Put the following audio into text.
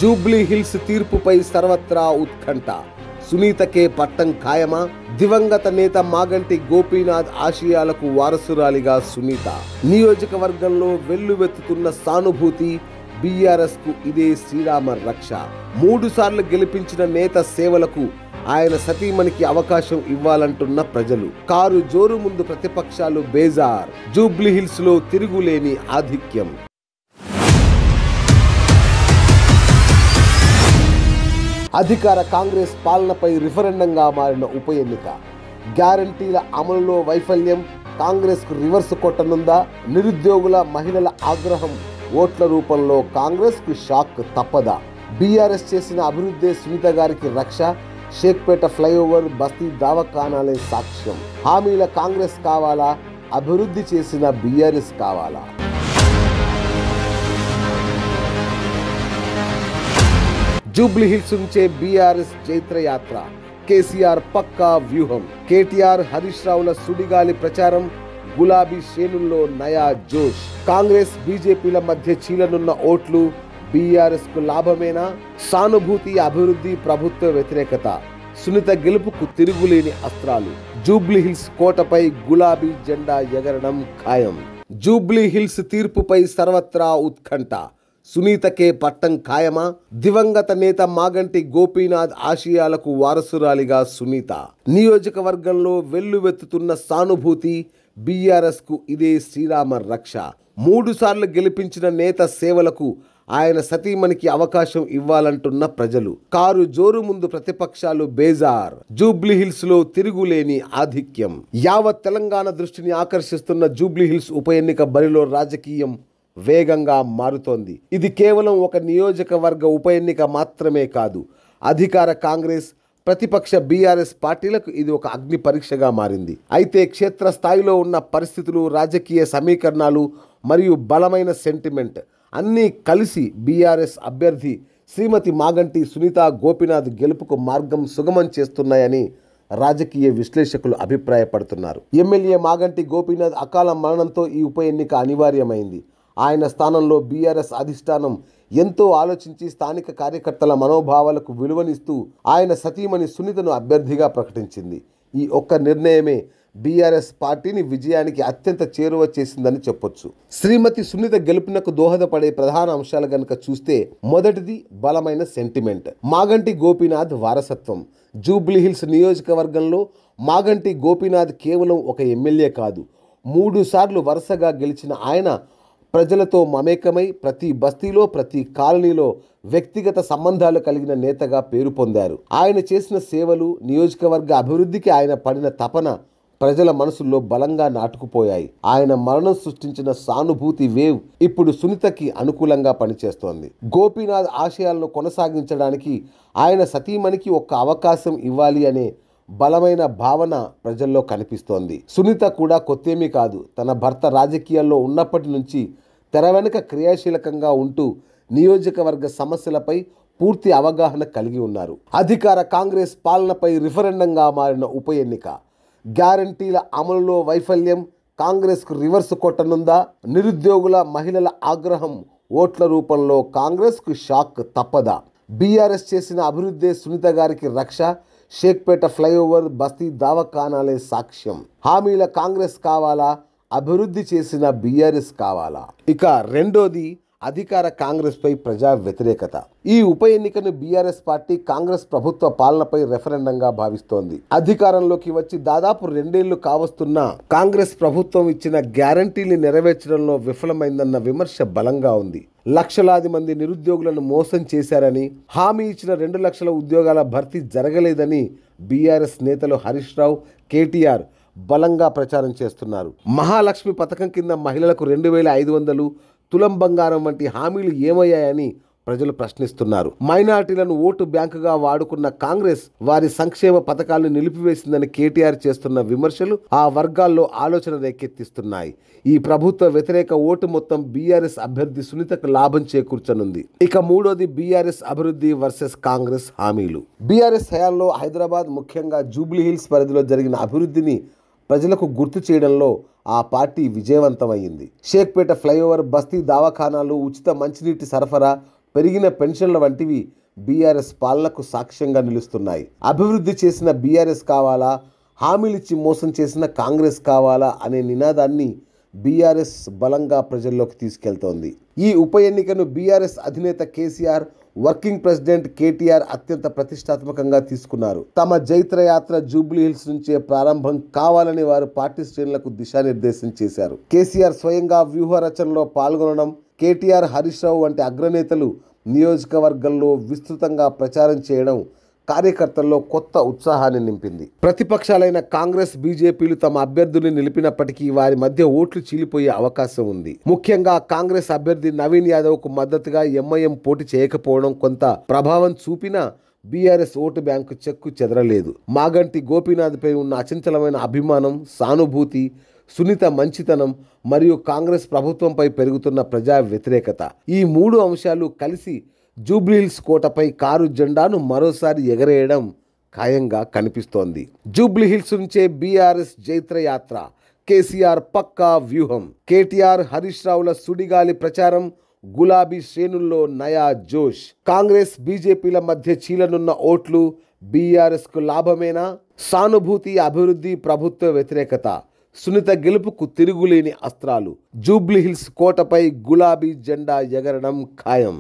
Jubilee hills తీర్పుపై సర్వత్రా ఉత్కంఠ. సునీతకే పట్టం ఖాయమా? దివంగత నేత మాగంటి గోపీనాథ్ ఆశయాలకు వారసురాలిగా సునీత. నియోజకవర్గంలో వెల్లువెత్తుతున్న సానుభూతి. బీఆర్ఎస్ కు ఇదే శ్రీరామ రక్ష. 3 సార్లు గెలిపించిన నేత సేవలకు ఆయన సతీమణికి అవకాశం ఇవ్వాలంటున్న ప్రజలు. కారు జోరు ముందు ప్రతిపక్షాలు బేజార్. జూబ్లీ హిల్స్ లో తిరుగులేని ఆధిక్యం. అధికార కాంగ్రెస్ పాలనపై రిఫరెండంగా మారిన ఉప ఎన్నిక. గ్యారంటీల అమలులో వైఫల్యం కాంగ్రెస్ కు రివర్స్ కొట్టనుందా? నిరుద్యోగుల మహిళల ఆగ్రహం ఓట్ల రూపంలో కాంగ్రెస్ కు షాక్ తప్పదా? బీఆర్ఎస్ చేసిన అభివృద్ధి సునీత గారికి రక్ష. షేక్పేట ఫ్లైఓవర్, బస్తీ దవాఖానాలే సాక్ష్యం. హామీల కాంగ్రెస్ కావాలా? అభివృద్ధి చేసిన బీఆర్ఎస్ కావాలా? జూబ్లీ హిల్స్ నుంచే బీఆర్ఎస్ జైత్రయాత్ర. కేసీఆర్ పక్కా వ్యూహం. కేటీఆర్, హరీష్ రావుల సుడిగాలి ప్రచారం. గులాబీ శ్రేణుల్లో నయా జోష్. కాంగ్రెస్ బీజేపీల మధ్య చీలనున్న ఓట్లు బీఆర్ఎస్ కు లాభమేనా? సానుభూతి, అభివృద్ధి, ప్రభుత్వ వ్యతిరేకత. సునీత గెలుపుకు తిరుగులేని అస్త్రాలు. జూబ్లీ హిల్స్ కోటపై గులాబీ జెండా ఎగరడం ఖాయం. జూబ్లీ హిల్స్ తీర్పుపై సర్వత్రా ఉత్కంఠ. సునీతకే పట్టం ఖాయమా? దివంగత నేత మాగంటి గోపీనాథ్ ఆశయాలకు వారసురాలిగా సునీత. నియోజకవర్గంలో వెల్లువెత్తుతున్న సానుభూతి. బీఆర్ఎస్ కు ఇదే శ్రీరామ రక్ష. 3 సార్లు గెలిపించిన నేత సేవలకు ఆయన సతీమణికి అవకాశం ఇవ్వాలంటున్న ప్రజలు. కారు జోరు ముందు ప్రతిపక్షాలు బేజార్. జూబ్లీ హిల్స్ లో తిరుగులేని ఆధిక్యం. యావత్ తెలంగాణ దృష్టిని ఆకర్షిస్తున్న జూబ్లీ హిల్స్ ఉప ఎన్నిక బరిలో రాజకీయం వేగంగా మారుతోంది. ఇది కేవలం ఒక నియోజకవర్గ ఉప ఎన్నిక మాత్రమే కాదు. అధికార కాంగ్రెస్, ప్రతిపక్ష బీఆర్ఎస్ పార్టీలకు ఇది ఒక అగ్ని పరీక్షగా మారింది. అయితే క్షేత్రస్థాయిలో ఉన్న పరిస్థితులు, రాజకీయ సమీకరణాలు మరియు బలమైన సెంటిమెంట్ అన్నీ కలిసి బీఆర్ఎస్ అభ్యర్థి శ్రీమతి మాగంటి సునీత గోపీనాథ్ గెలుపుకు మార్గం సుగమం చేస్తున్నాయని రాజకీయ విశ్లేషకులు అభిప్రాయపడుతున్నారు. ఎమ్మెల్యే మాగంటి గోపీనాథ్ అకాల మరణంతో ఈ ఉప ఎన్నిక అనివార్యమైంది. ఆయన స్థానంలో బీఆర్ఎస్ అధిష్టానం ఎంతో ఆలోచించి స్థానిక కార్యకర్తల మనోభావాలకు విలువనిస్తూ ఆయన సతీమణి సునీతను అభ్యర్థిగా ప్రకటించింది. ఈ ఒక్క నిర్ణయమే బీఆర్ఎస్ పార్టీని విజయానికి అత్యంత చేరువ చేసిందని చెప్పొచ్చు. శ్రీమతి సునీత గెలుపునకు దోహదపడే ప్రధాన అంశాలు గనుక చూస్తే, మొదటిది బలమైన సెంటిమెంట్. మాగంటి గోపీనాథ్ వారసత్వం. జూబ్లీ హిల్స్ నియోజకవర్గంలో మాగంటి గోపీనాథ్ కేవలం ఒక ఎమ్మెల్యే కాదు, 3 సార్లు వరుసగా గెలిచిన ఆయన ప్రజలతో మమేకమై ప్రతి బస్తీలో, ప్రతి కాలనీలో వ్యక్తిగత సంబంధాలు కలిగిన నేతగా పేరు పొందారు. ఆయన చేసిన సేవలు, నియోజకవర్గ అభివృద్ధికి ఆయన పడిన తపన ప్రజల మనసుల్లో బలంగా నాటుకుపోయాయి. ఆయన మరణం సృష్టించిన సానుభూతి వేవ్ ఇప్పుడు సునీతకి అనుకూలంగా పనిచేస్తోంది. గోపీనాథ్ ఆశయాలను కొనసాగించడానికి ఆయన సతీమణికి ఒక్క అవకాశం ఇవ్వాలి అనే బలమైన భావన ప్రజల్లో కనిపిస్తోంది. సునీత కూడా కొత్తేమీ కాదు. తన భర్త రాజకీయాల్లో ఉన్నప్పటి నుంచి తెర వెనుక క్రియాశీలకంగా ఉంటూ నియోజకవర్గ సమస్యలపై పూర్తి అవగాహన కలిగి ఉన్నారు. అధికార కాంగ్రెస్ పాలనపై రిఫరెండంగా మారిన ఉప ఎన్నిక. గ్యారంటీల అమలులో వైఫల్యం కాంగ్రెస్ కు రివర్స్ కొట్టనుందా? నిరుద్యోగుల మహిళల ఆగ్రహం ఓట్ల రూపంలో కాంగ్రెస్ కు షాక్ తప్పదా? బీఆర్ఎస్ చేసిన అభివృద్ధి సునీత గారికి రక్ష. షేక్పేట ఫ్లైఓవర్, బస్తీ దవాఖానాలే సాక్ష్యం. హామీల కాంగ్రెస్ కావాలా? అభివృద్ధి చేసిన బీఆర్ఎస్ కావాలా? ఇక రెండోది అధికార కాంగ్రెస్ పై ప్రజా వ్యతిరేకత. ఈ ఉప ఎన్నికను బీఆర్ఎస్ పార్టీ కాంగ్రెస్ ప్రభుత్వ పాలనపై రెఫరెండంగా భావిస్తోంది. అధికారంలోకి వచ్చి దాదాపు 2 ఏళ్లు కావస్తున్న కాంగ్రెస్ ప్రభుత్వం ఇచ్చిన గ్యారంటీని నెరవేర్చడంలో విఫలమైందన్న విమర్శ బలంగా ఉంది. లక్షలాది మంది నిరుద్యోగులను మోసం చేశారని, హామీ ఇచ్చిన 2 లక్షల ఉద్యోగాల భర్తీ జరగలేదని బీఆర్ఎస్ నేతలు హరీష్ రావు, కేటీఆర్ బలంగా ప్రచారం చేస్తున్నారు. మహాలక్ష్మి పథకం కింద మహిళలకు 2500, తులం బంగారం వంటి హామీలు ఏమయ్యాయని ప్రజలు ప్రశ్నిస్తున్నారు. మైనారిటీలను ఓటు బ్యాంకుగా వాడుకున్న కాంగ్రెస్ వారి సంక్షేమ పథకాలను నిలిపివేసిందని కేటీఆర్ చేస్తున్న విమర్శలు ఆ వర్గాల్లో ఆలోచన రేకెత్తిస్తున్నాయి. ఈ ప్రభుత్వ వ్యతిరేక ఓటు మొత్తం బీఆర్ఎస్ అభ్యర్థి సునీతకు లాభం చేకూర్చనుంది. ఇక మూడోది బీఆర్ఎస్ అభివృద్ధి వర్సెస్ కాంగ్రెస్ హామీలు. బీఆర్ఎస్ హయాంలో హైదరాబాద్, ముఖ్యంగా జూబ్లీ హిల్స్ పరిధిలో జరిగిన అభివృద్ధిని ప్రజలకు గుర్తు చేయడంలో ఆ పార్టీ విజయవంతమైంది. షేక్పేట ఫ్లైఓవర్, బస్తీ దవాఖానాలు, ఉచిత మంచినీటి సరఫరా, పెరిగిన పెన్షన్ల వంటివి బీఆర్ఎస్ పాలనకు సాక్ష్యంగా నిలుస్తున్నాయి. అభివృద్ధి చేసిన బీఆర్ఎస్ కావాలా, హామీలిచ్చి మోసం చేసిన కాంగ్రెస్ కావాలా అనే నినాదాన్ని బీఆర్ఎస్ బలంగా ప్రజల్లోకి తీసుకెళ్తోంది. ఈ ఉప ఎన్నికను బీఆర్ఎస్ అధినేత కేసీఆర్, వర్కింగ్ ప్రెసిడెంట్ కేటీఆర్ అత్యంత ప్రతిష్టాత్మకంగా తీసుకున్నారు. తమ జైత్రయాత్ర జూబ్లీహిల్స్ నుంచే ప్రారంభం కావాలని వారు పార్టీ శ్రేణులకు దిశానిర్దేశం చేశారు. కేసీఆర్ స్వయంగా వ్యూహ రచనలో పాల్గొనడం, కేటీఆర్, హరీష్ రావు వంటి అగ్రనేతలు నియోజకవర్గంలో విస్తృతంగా ప్రచారం చేయడం కార్యకర్తల్లో కొత్త ఉత్సాహాన్ని నింపింది. ప్రతిపక్షాలైన కాంగ్రెస్, బీజేపీలు తమ అభ్యర్థుల్ని నిలిపినప్పటికీ వారి మధ్య ఓట్లు చీలిపోయే అవకాశం ఉంది. ముఖ్యంగా కాంగ్రెస్ అభ్యర్థి నవీన్ యాదవ్కు మద్దతుగా ఎంఐఎం పోటీ చేయకపోవడం కొంత ప్రభావం చూపినా బీఆర్ఎస్ ఓటు బ్యాంకు చెక్కు చెదరలేదు. మాగంటి గోపీనాథ్పై ఉన్న అచంచలమైన అభిమానం, సానుభూతి, సునీత మంచితనం మరియు కాంగ్రెస్ ప్రభుత్వంపై పెరుగుతున్న ప్రజా వ్యతిరేకత, ఈ మూడు అంశాలు కలిసి జూబ్లీహిల్స్ కోటపై కారు జెండాను మరోసారి ఎగరేయడం ఖాయంగా కనిపిస్తోంది. జూబ్లీహిల్స్ నుంచే బీఆర్ఎస్ జైత్రయాత్ర, కేసీఆర్ పక్కా వ్యూహం, కేటీఆర్, హరీష్ రావుల సుడిగాలి ప్రచారం, గులాబీ శ్రేణుల్లో నయా జోష్. కాంగ్రెస్, బీజేపీల మధ్య చీలనున్న ఓట్లు బీఆర్ఎస్కు లాభమేనా? సానుభూతి, అభివృద్ధి, ప్రభుత్వ వ్యతిరేకత, సునీత గెలుపుకు తిరుగులేని అస్త్రాలు. జూబ్లీహిల్స్ కోటపై గులాబీ జెండా ఎగరడం ఖాయం.